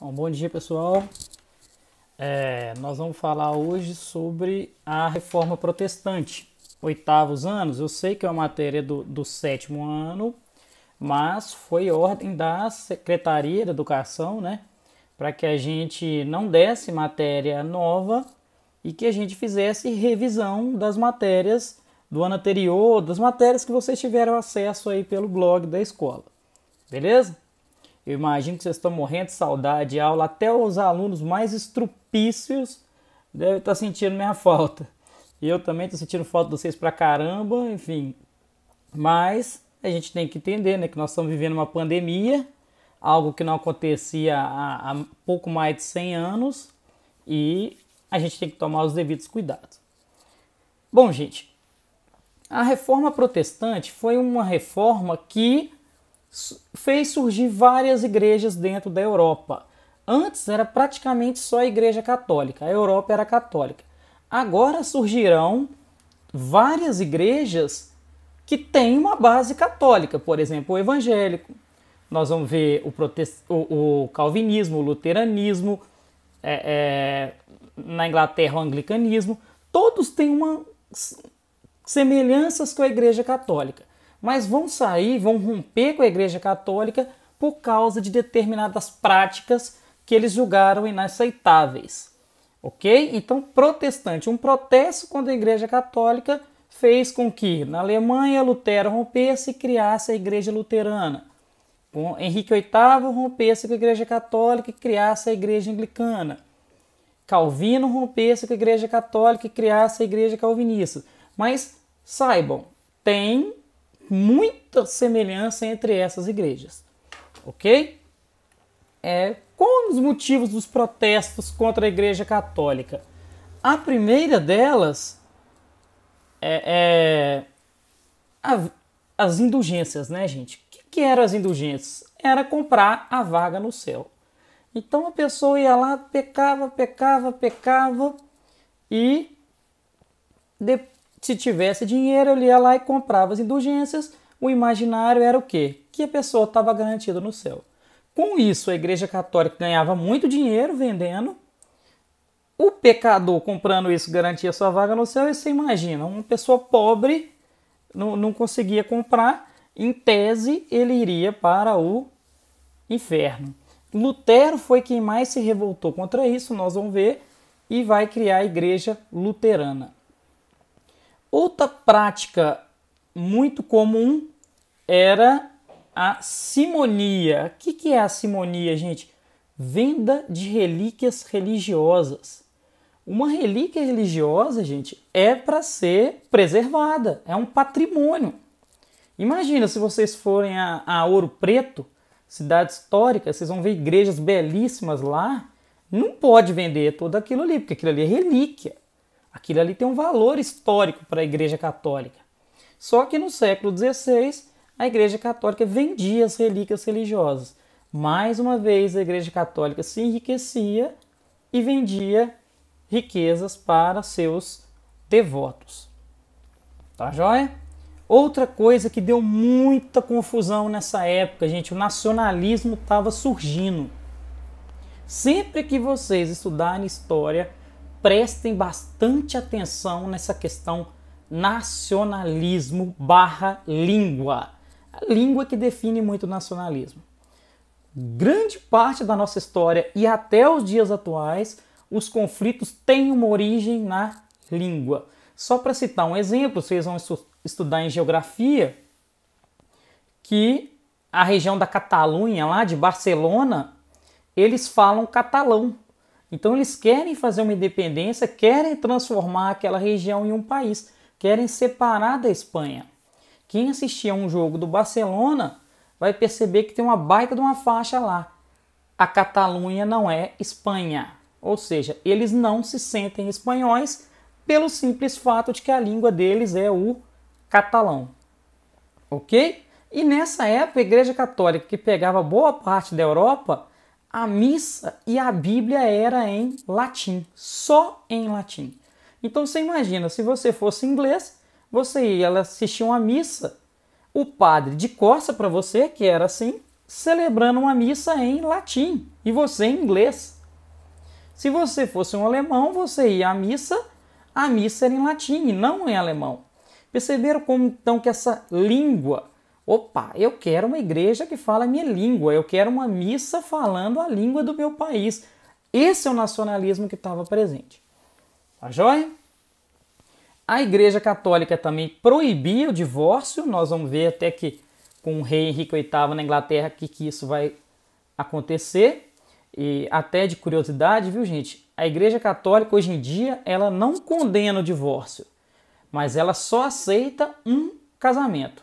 Bom dia, pessoal. Nós vamos falar hoje sobre a Reforma Protestante. Oitavos anos, eu sei que é uma matéria do sétimo ano, mas foi ordem da Secretaria da Educação, né? Para que a gente não desse matéria nova e que a gente fizesse revisão das matérias do ano anterior, das matérias que vocês tiveram acesso aí pelo blog da escola. Beleza? Eu imagino que vocês estão morrendo de saudade de aula, até os alunos mais estrupícios devem estar sentindo minha falta. E eu também estou sentindo falta de vocês pra caramba, enfim. Mas a gente tem que entender, né, que nós estamos vivendo uma pandemia, algo que não acontecia há pouco mais de 100 anos, e a gente tem que tomar os devidos cuidados. Bom, gente, a Reforma Protestante foi uma reforma que fez surgir várias igrejas dentro da Europa. Antes era praticamente só a Igreja Católica, a Europa era católica. Agora surgirão várias igrejas que têm uma base católica, por exemplo, o evangélico. Nós vamos ver o calvinismo, o luteranismo, na Inglaterra o anglicanismo. Todos têm semelhanças com a Igreja Católica, mas vão romper com a Igreja Católica por causa de determinadas práticas que eles julgaram inaceitáveis. Ok? Então, protestante, um protesto contra a Igreja Católica fez com que, na Alemanha, Lutero rompesse e criasse a Igreja Luterana. Henrique VIII rompesse com a Igreja Católica e criasse a Igreja Anglicana. Calvino rompesse com a Igreja Católica e criasse a Igreja Calvinista. Mas, saibam, tem muita semelhança entre essas igrejas, ok? Quais os motivos dos protestos contra a Igreja Católica? A primeira delas as indulgências, né, gente? O que eram as indulgências? Era comprar a vaga no céu. Então a pessoa ia lá, pecava e se tivesse dinheiro, ele ia lá e comprava as indulgências. O imaginário era o quê? Que a pessoa estava garantida no céu. Com isso, a Igreja Católica ganhava muito dinheiro vendendo. O pecador comprando isso garantia sua vaga no céu. E você imagina, uma pessoa pobre não conseguia comprar. Em tese, ele iria para o inferno. Lutero foi quem mais se revoltou contra isso, nós vamos ver, e vai criar a Igreja Luterana. Outra prática muito comum era a simonia. O que é a simonia, gente? Venda de relíquias religiosas. Uma relíquia religiosa, gente, é para ser preservada, é um patrimônio. Imagina se vocês forem a Ouro Preto, cidade histórica, vocês vão ver igrejas belíssimas lá. Não pode vender tudo aquilo ali, porque aquilo ali é relíquia. Aquilo ali tem um valor histórico para a Igreja Católica. Só que no século XVI, a Igreja Católica vendia as relíquias religiosas. Mais uma vez, a Igreja Católica se enriquecia e vendia riquezas para seus devotos. Tá joia? Outra coisa que deu muita confusão nessa época, gente, o nacionalismo estava surgindo. Sempre que vocês estudarem história, prestem bastante atenção nessa questão nacionalismo / língua. A língua que define muito o nacionalismo. Grande parte da nossa história e até os dias atuais, os conflitos têm uma origem na língua. Só para citar um exemplo, vocês vão estudar em geografia que a região da Catalunha, lá de Barcelona, eles falam catalão. Então eles querem fazer uma independência, querem transformar aquela região em um país, querem separar da Espanha. Quem assistir a um jogo do Barcelona vai perceber que tem uma baita de uma faixa lá. A Catalunha não é Espanha, ou seja, eles não se sentem espanhóis pelo simples fato de que a língua deles é o catalão. Ok? E nessa época a Igreja Católica, que pegava boa parte da Europa, a missa e a Bíblia era em latim, só em latim. Então você imagina, se você fosse inglês, você ia assistir uma missa, o padre de costas para você, que era assim, celebrando uma missa em latim e você em inglês. Se você fosse um alemão, você ia à missa, a missa era em latim e não em alemão. Perceberam como então que essa língua, opa, eu quero uma igreja que fala a minha língua, eu quero uma missa falando a língua do meu país. Esse é o nacionalismo que estava presente. Tá joia? A Igreja Católica também proibia o divórcio, nós vamos ver até que com o rei Henrique VIII na Inglaterra que isso vai acontecer. E até de curiosidade, viu gente, a Igreja Católica hoje em dia ela não condena o divórcio, mas ela só aceita um casamento.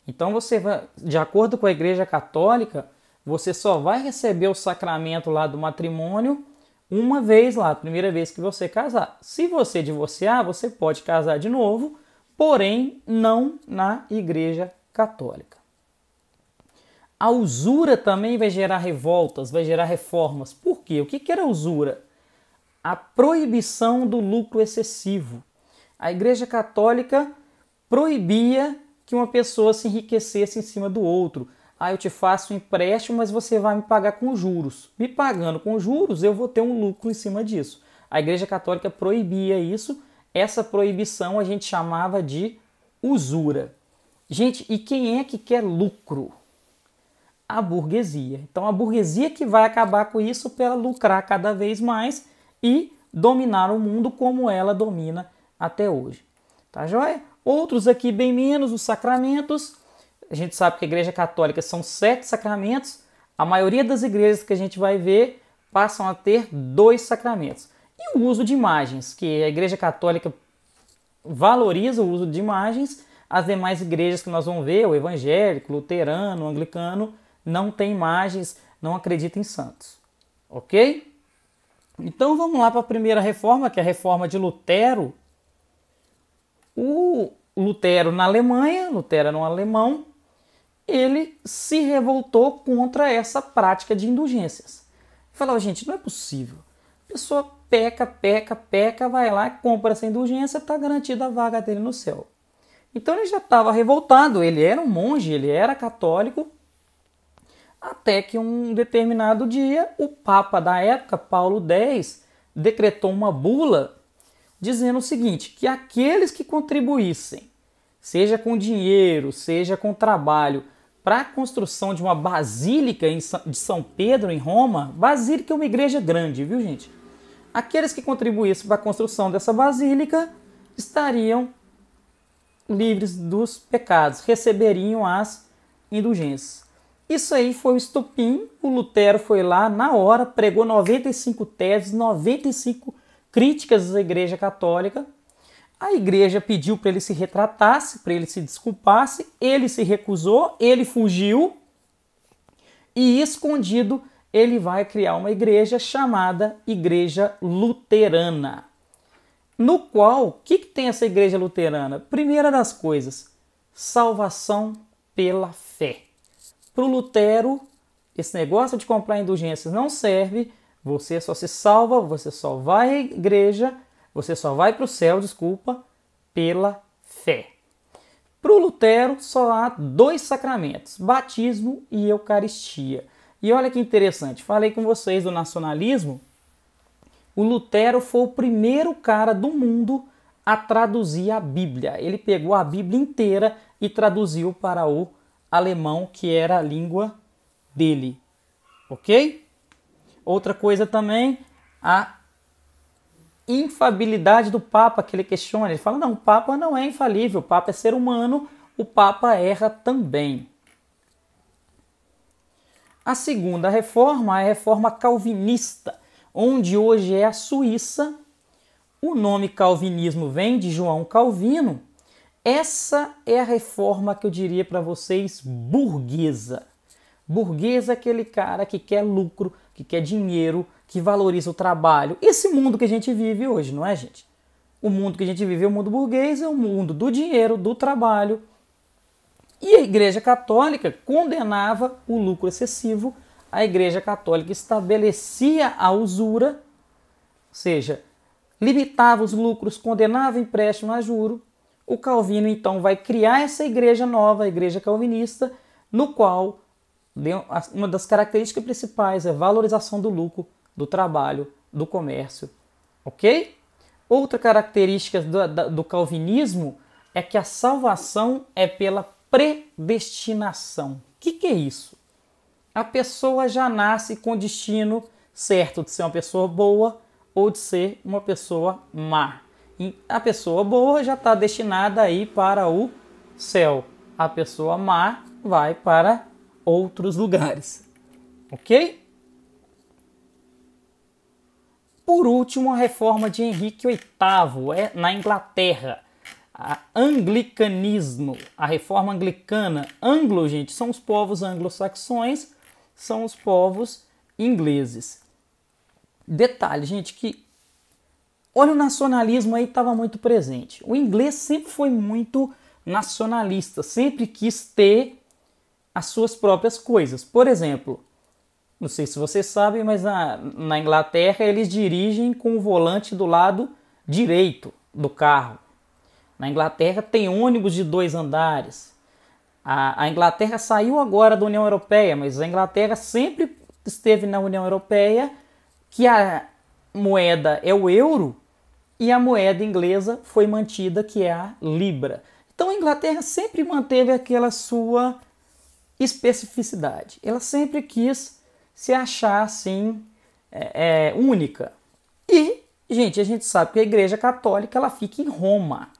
Então você vai, de acordo com a Igreja Católica, você só vai receber o sacramento lá do matrimônio uma vez lá, a primeira vez que você casar. Se você divorciar, você pode casar de novo, porém não na Igreja Católica. A usura também vai gerar revoltas, vai gerar reformas. Por quê? O que era usura? A proibição do lucro excessivo. A Igreja Católica proibia que uma pessoa se enriquecesse em cima do outro. Eu te faço um empréstimo, mas você vai me pagar com juros. Me pagando com juros, eu vou ter um lucro em cima disso. A Igreja Católica proibia isso. Essa proibição a gente chamava de usura. Gente, e quem é que quer lucro? A burguesia. Então a burguesia que vai acabar com isso para lucrar cada vez mais e dominar o mundo como ela domina até hoje. Tá joia? Outros aqui bem menos, os sacramentos. A gente sabe que a Igreja Católica são 7 sacramentos. A maioria das igrejas que a gente vai ver passam a ter 2 sacramentos. E o uso de imagens, que a Igreja Católica valoriza o uso de imagens. As demais igrejas que nós vamos ver, o evangélico, luterano, anglicano, não tem imagens, não acreditam em santos. Ok? Então vamos lá para a primeira reforma, que é a reforma de Lutero. O Lutero na Alemanha, Lutero era um alemão, ele se revoltou contra essa prática de indulgências. Falava, gente, não é possível. A pessoa peca, vai lá, compra essa indulgência, está garantida a vaga dele no céu. Então ele já estava revoltado, ele era um monge, ele era católico, até que um determinado dia o Papa da época, Paulo X, decretou uma bula dizendo o seguinte, que aqueles que contribuíssem, seja com dinheiro, seja com trabalho, para a construção de uma basílica de São Pedro, em Roma, basílica é uma igreja grande, viu gente? Aqueles que contribuíssem para a construção dessa basílica estariam livres dos pecados, receberiam as indulgências. Isso aí foi o estopim, o Lutero foi lá na hora, pregou 95 teses, 95 críticas à Igreja Católica. A igreja pediu para ele se retratasse, para ele se desculpasse, ele se recusou, ele fugiu e escondido ele vai criar uma igreja chamada Igreja Luterana. No qual, o que tem essa igreja luterana? Primeira das coisas, salvação pela fé. Para o Lutero, esse negócio de comprar indulgências não serve, você só se salva, você só vai à igreja, você só vai para o céu, pela fé. Para o Lutero só há 2 sacramentos, batismo e eucaristia. E olha que interessante, falei com vocês do nacionalismo, o Lutero foi o primeiro cara do mundo a traduzir a Bíblia. Ele pegou a Bíblia inteira e traduziu para o alemão, que era a língua dele. Ok? Outra coisa também, a infalibilidade do Papa, que ele questiona. Ele fala, não, o Papa não é infalível, o Papa é ser humano, o Papa erra também. A segunda reforma é a reforma calvinista, onde hoje é a Suíça. O nome calvinismo vem de João Calvino. Essa é a reforma que eu diria para vocês burguesa. Burguesa é aquele cara que quer lucro, que quer dinheiro, que valoriza o trabalho. Esse mundo que a gente vive hoje, não é, gente? O mundo que a gente vive é o mundo burguês, é o mundo do dinheiro, do trabalho. E a Igreja Católica condenava o lucro excessivo. A Igreja Católica estabelecia a usura, ou seja, limitava os lucros, condenava empréstimo a juro. O Calvino, então, vai criar essa igreja nova, a Igreja Calvinista, no qual Uma das características principais é valorização do lucro, do trabalho, do comércio. Ok? Outra característica do calvinismo é que a salvação é pela predestinação. O que é isso? A pessoa já nasce com o destino certo de ser uma pessoa boa ou de ser uma pessoa má. E a pessoa boa já está destinada a ir para o céu. A pessoa má vai para outros lugares. Ok? Por último, a reforma de Henrique VIII na Inglaterra. Anglicanismo, a reforma anglicana. Anglo, gente, são os povos anglo-saxões, são os povos ingleses. Detalhe, gente, que olha, o nacionalismo aí estava muito presente. O inglês sempre foi muito nacionalista, sempre quis ter as suas próprias coisas. Por exemplo, não sei se vocês sabem, mas na Inglaterra eles dirigem com o volante do lado direito do carro. Na Inglaterra tem ônibus de 2 andares. A Inglaterra saiu agora da União Europeia, mas a Inglaterra sempre esteve na União Europeia, que a moeda é o euro e a moeda inglesa foi mantida, que é a libra. Então a Inglaterra sempre manteve aquela sua especificidade. Ela sempre quis se achar assim única. E, gente, a gente sabe que a Igreja Católica ela fica em Roma.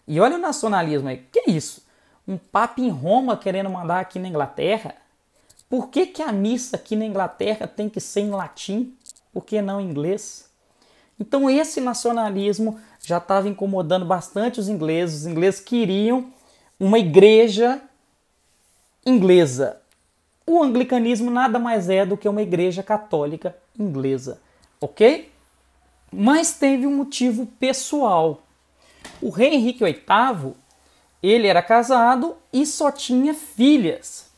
E olha o nacionalismo aí. Que é isso? Um papa em Roma querendo mandar aqui na Inglaterra? Por que a missa aqui na Inglaterra tem que ser em latim? Por que não em inglês? Então esse nacionalismo já estava incomodando bastante os ingleses. Os ingleses queriam uma igreja inglesa. O anglicanismo nada mais é do que uma igreja católica inglesa, ok? Mas teve um motivo pessoal. O rei Henrique VIII, ele era casado e só tinha filhas.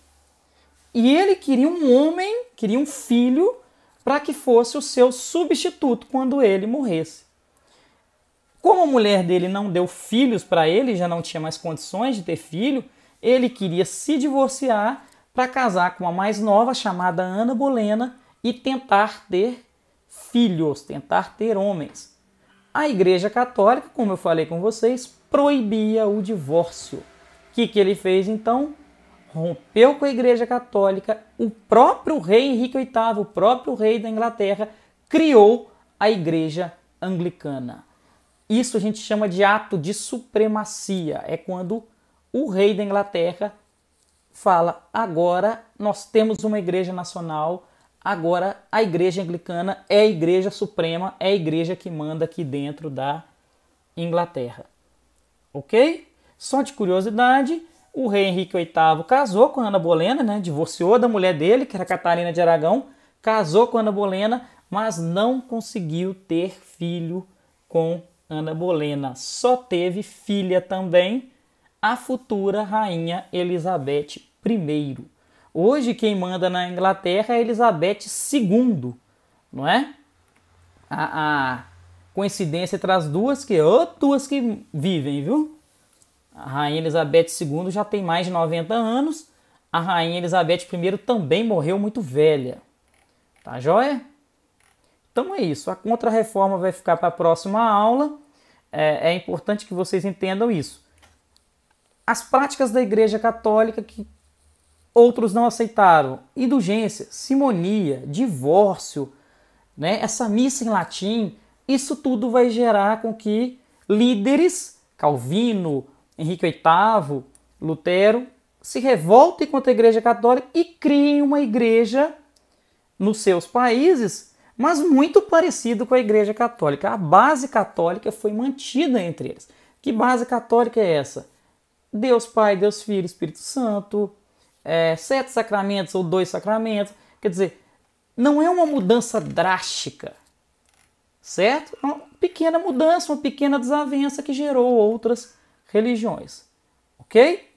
E ele queria um homem, queria um filho, para que fosse o seu substituto quando ele morresse. Como a mulher dele não deu filhos para ele, já não tinha mais condições de ter filho, ele queria se divorciar para casar com a mais nova, chamada Ana Bolena, e tentar ter filhos, tentar ter homens. A Igreja Católica, como eu falei com vocês, proibia o divórcio. O que ele fez então? Rompeu com a Igreja Católica. O próprio rei Henrique VIII, o próprio rei da Inglaterra, criou a Igreja Anglicana. Isso a gente chama de ato de supremacia. É quando o rei da Inglaterra fala: agora nós temos uma igreja nacional, agora a Igreja Anglicana é a Igreja Suprema, é a igreja que manda aqui dentro da Inglaterra. Ok? Só de curiosidade, o rei Henrique VIII casou com Ana Bolena, né? Divorciou da mulher dele, que era Catarina de Aragão, casou com Ana Bolena, mas não conseguiu ter filho com Ana Bolena. Só teve filha também, a futura rainha Elizabeth I. Hoje quem manda na Inglaterra é Elizabeth II, não é? A coincidência entre as duas, que duas que vivem, viu? A rainha Elizabeth II já tem mais de 90 anos, a rainha Elizabeth I também morreu muito velha. Tá joia? Então é isso, a Contra-Reforma vai ficar para a próxima aula. É importante que vocês entendam isso. As práticas da Igreja Católica que outros não aceitaram: indulgência, simonia, divórcio, né? Essa missa em latim, isso tudo vai gerar com que líderes, Calvino, Henrique VIII, Lutero, se revoltem contra a Igreja Católica e criem uma igreja nos seus países, mas muito parecido com a Igreja Católica. A base católica foi mantida entre eles. Que base católica é essa? Deus Pai, Deus Filho, Espírito Santo, 7 sacramentos ou 2 sacramentos. Quer dizer, não é uma mudança drástica, certo? É uma pequena mudança, uma pequena desavença que gerou outras religiões, ok?